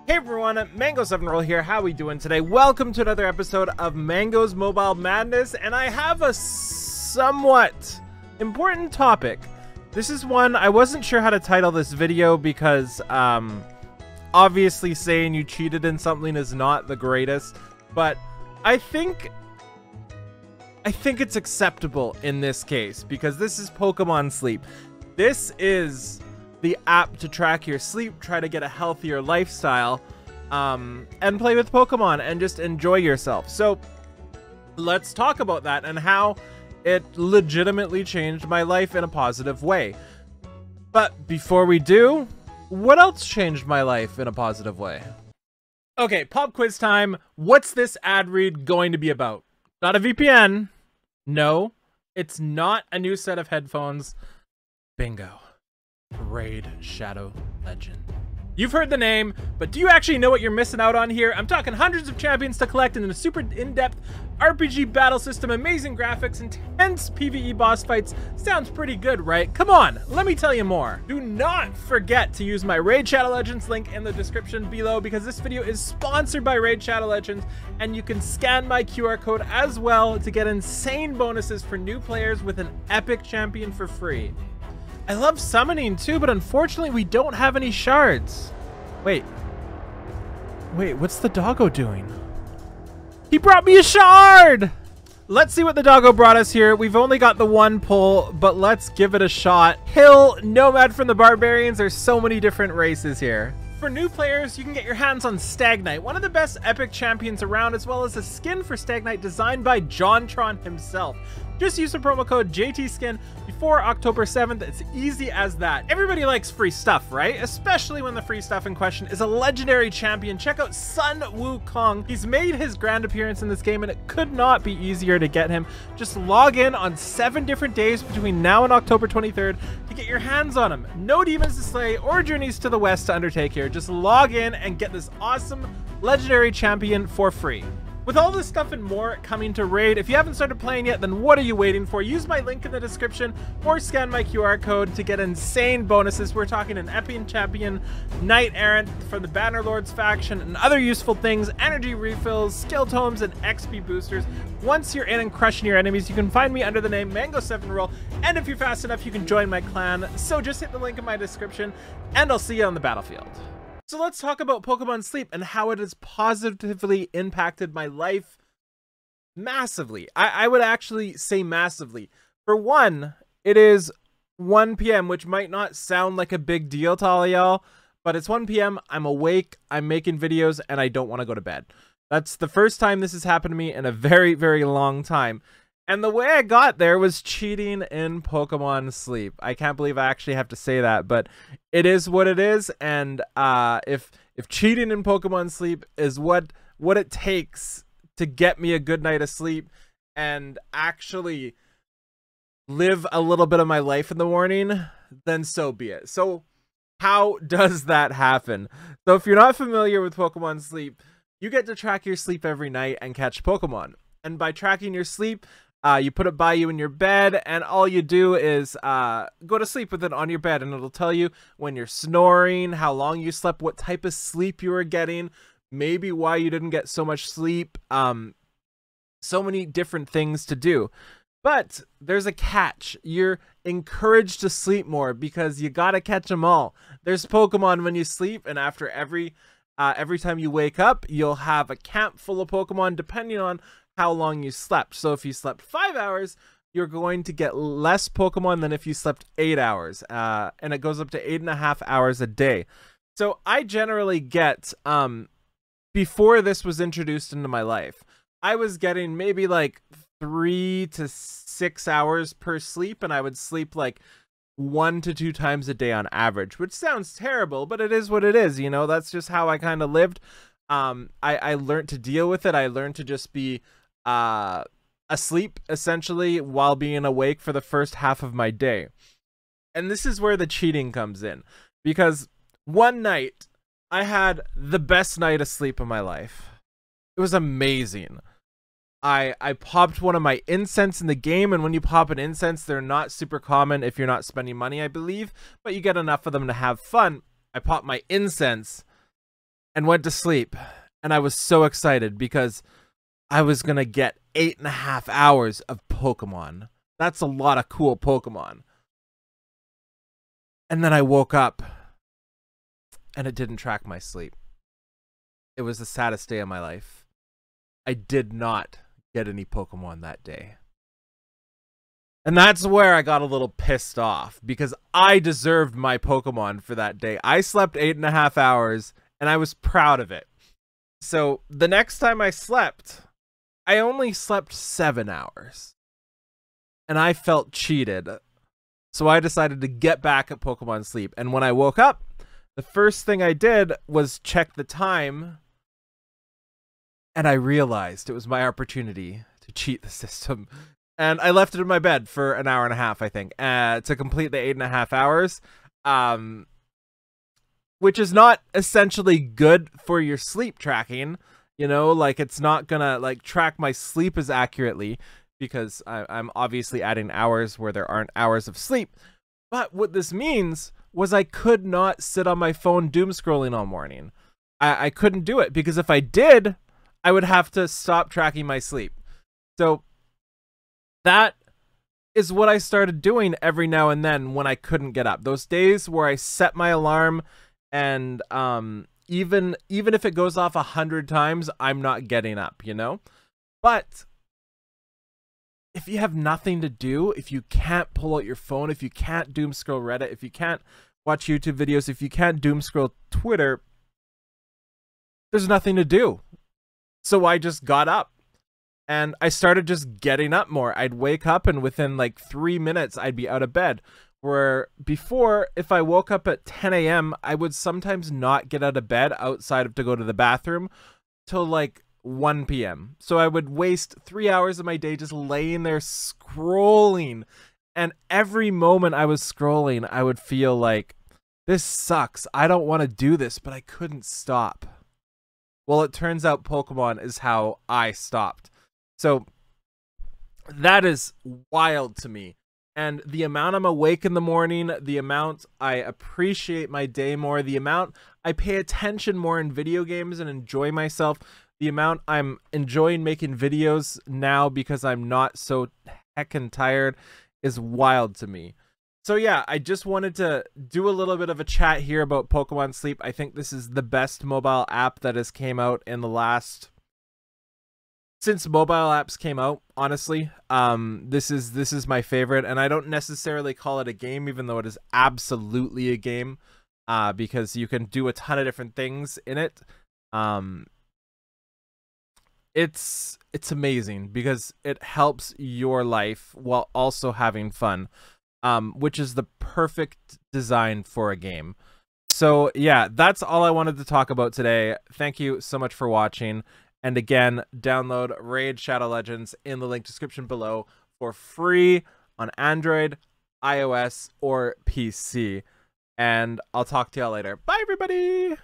Hey everyone, Mango7Roll here. How we doing today? Welcome to another episode of Mango's Mobile Madness, and I have a somewhat important topic. This is one I wasn't sure how to title this video because obviously saying you cheated in something is not the greatest, but I think it's acceptable in this case because this is Pokemon Sleep. This is the app to track your sleep, try to get a healthier lifestyle, and play with Pokemon and just enjoy yourself. So let's talk about that and how it legitimately changed my life in a positive way. But before we do, what else changed my life in a positive way? Okay, pop quiz time. What's this ad read going to be about? Not a VPN. No, it's not a new set of headphones. Bingo. Raid Shadow Legend. You've heard the name, but do you actually know what you're missing out on here? I'm talking hundreds of champions to collect in a super in-depth RPG battle system, amazing graphics, intense PvE boss fights. Sounds pretty good, right? Come on, let me tell you more. Do not forget to use my Raid Shadow Legends link in the description below because this video is sponsored by Raid Shadow Legends, and you can scan my QR code as well to get insane bonuses for new players with an epic champion for free. I love summoning too, but unfortunately we don't have any shards. Wait, what's the doggo doing? He brought me a shard! Let's see what the doggo brought us here. We've only got the one pull, but let's give it a shot. Hill, Nomad from the Barbarians. There's so many different races here. For new players, you can get your hands on Stagnite, one of the best epic champions around, as well as a skin for Stagnite designed by JonTron himself. Just use the promo code JTSkin before October 7th. It's easy as that. Everybody likes free stuff, right? Especially when the free stuff in question is a legendary champion. Check out Sun Wukong. He's made his grand appearance in this game, and it could not be easier to get him. Just log in on 7 different days between now and October 23rd to get your hands on him. No demons to slay or journeys to the west to undertake here. Just log in and get this awesome legendary champion for free. With all this stuff and more coming to Raid, if you haven't started playing yet, then what are you waiting for? Use my link in the description or scan my QR code to get insane bonuses. We're talking an Epic Champion, Knight Errant from the Bannerlords faction, and other useful things, energy refills, skill tomes, and XP boosters. Once you're in and crushing your enemies, you can find me under the name Mango7Roll, and if you're fast enough, you can join my clan. So just hit the link in my description, and I'll see you on the battlefield. So let's talk about Pokemon Sleep and how it has positively impacted my life massively. I would actually say massively. For one, it is 1 p.m., which might not sound like a big deal to all y'all, but it's 1 p.m., I'm awake, I'm making videos, and I don't want to go to bed. That's the first time this has happened to me in a very, very long time. And the way I got there was cheating in Pokemon Sleep. I can't believe I actually have to say that, but it is what it is. And if cheating in Pokemon Sleep is what it takes to get me a good night of sleep and actually live a little bit of my life in the morning, then so be it. So how does that happen? So if you're not familiar with Pokemon Sleep, you get to track your sleep every night and catch Pokemon. And by tracking your sleep, you put it by you in your bed, and all you do is go to sleep with it on your bed, and it'll tell you when you're snoring, how long you slept, what type of sleep you were getting, maybe why you didn't get so much sleep. So many different things to do. But there's a catch. You're encouraged to sleep more because you gotta catch them all. There's Pokemon when you sleep, and after every time you wake up, you'll have a camp full of Pokemon depending on how long you slept. So if you slept 5 hours, you're going to get less Pokemon than if you slept 8 hours, and it goes up to 8.5 hours a day. So I generally get before this was introduced into my life, I was getting maybe like 3 to 6 hours per sleep, and I would sleep like 1 to 2 times a day on average, which sounds terrible, but it is what it is. You know, that's just how I kind of lived. I learned to deal with it. I learned to just be asleep essentially while being awake for the first half of my day. And this is where the cheating comes in, because one night I had the best night of sleep of my life. It was amazing. I popped one of my incense in the game, and when you pop an incense, they're not super common if you're not spending money, I believe, but you get enough of them to have fun. I popped my incense, and went to sleep. And I was so excited because I was going to get 8.5 hours of Pokemon. That's a lot of cool Pokemon. And then I woke up and it didn't track my sleep. It was the saddest day of my life. I did not get any Pokemon that day. And that's where I got a little pissed off because I deserved my Pokemon for that day. I slept 8.5 hours and I was proud of it. So the next time I slept, I only slept 7 hours. And I felt cheated. So I decided to get back at Pokemon Sleep. And when I woke up, the first thing I did was check the time. And I realized it was my opportunity to cheat the system. And I left it in my bed for an hour and a half, I think, to complete the 8.5 hours. Which is not essentially good for your sleep tracking, you know, like it's not gonna like track my sleep as accurately because I'm obviously adding hours where there aren't hours of sleep. But what this means was I could not sit on my phone doom scrolling all morning. I couldn't do it because if I did, I would have to stop tracking my sleep. So that is what I started doing every now and then when I couldn't get up. Those days where I set my alarm and even if it goes off 100 times, I'm not getting up, you know? But if you have nothing to do, if you can't pull out your phone, if you can't doom scroll Reddit, if you can't watch YouTube videos, if you can't doom scroll Twitter, there's nothing to do. So I just got up and I started just getting up more. I'd wake up and within like 3 minutes, I'd be out of bed. Where before, if I woke up at 10 a.m., I would sometimes not get out of bed outside of to go to the bathroom till like 1 p.m. So I would waste 3 hours of my day just laying there scrolling. And every moment I was scrolling, I would feel like, this sucks. I don't want to do this, but I couldn't stop. Well, it turns out Pokemon is how I stopped. So that is wild to me. And the amount I'm awake in the morning, the amount I appreciate my day more, the amount I pay attention more in video games and enjoy myself, the amount I'm enjoying making videos now because I'm not so heckin' tired is wild to me. So yeah, I just wanted to do a little bit of a chat here about Pokemon Sleep. I think this is the best mobile app that has came out in the last... Since mobile apps came out, honestly, this is my favorite, and I don't necessarily call it a game, even though it is absolutely a game, because you can do a ton of different things in it. It's amazing because it helps your life while also having fun, which is the perfect design for a game. So yeah, that's all I wanted to talk about today. Thank you so much for watching. And again, download Raid Shadow Legends in the link description below for free on Android, iOS, or PC. And I'll talk to y'all later. Bye, everybody!